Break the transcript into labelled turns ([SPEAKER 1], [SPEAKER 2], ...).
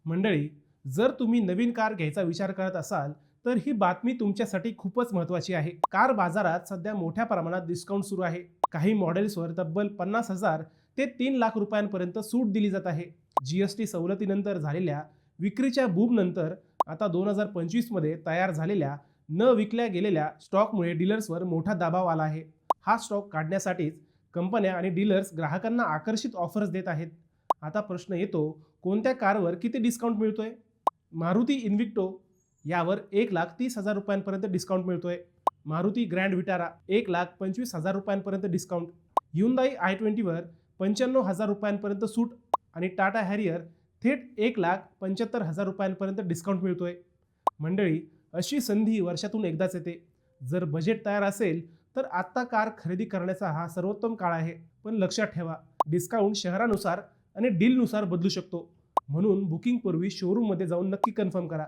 [SPEAKER 1] मंडळी, जर तुम्ही नवीन कार घ्यायचा विचार करत असाल तर ही बातमी तुमच्यासाठी खूपच महत्त्वाची आहे. कार बाजारात सध्या मोठ्या प्रमाणात डिस्काउंट सुरू आहे. काही मॉडेल्सवर तब्बल 50,000 ते 3 लाख रुपयांपर्यंत सूट दिली जात आहे. जीएसटी सवलतीनंतर झालेल्या विक्रीच्या बूमनंतर आता 2025 मध्ये तयार झालेल्या न विकल्या गेलेल्या स्टॉकमुळे डीलर्सवर मोठा दबाव आला आहे. हा स्टॉक काढण्यासाठीच कंपन्या आणि डीलर्स ग्राहकांना आकर्षित ऑफर्स देत आहेत. आता प्रश्न येतो, कोणत्या कारवर किती डिस्काउंट मिळतोय? मारुती इन्व्हिक्टो यावर 1,30,000 रुपयांपर्यंत डिस्काउंट मिळतोय. मारुती ग्रँड विटारा 1,25,000 रुपयांपर्यंत डिस्काउंट. Hyundai i20 वर 95,000 रुपयांपर्यंत सूट आणि टाटा हॅरियर थेट 1,75,000 रुपयांपर्यंत डिस्काउंट मिळतोय. मंडळी, अशी संधी वर्षातून एकदाच येते. जर बजेट तयार असेल तर आत्ता कार खरेदी करण्याचा हा सर्वोत्तम काळ आहे. पण लक्षात ठेवा, डिस्काउंट शहरानुसार आणि डीलनुसार बदलू शकतो. म्हणून बुकिंगपूर्वी शोरूममध्ये जाऊन नक्की कन्फर्म करा.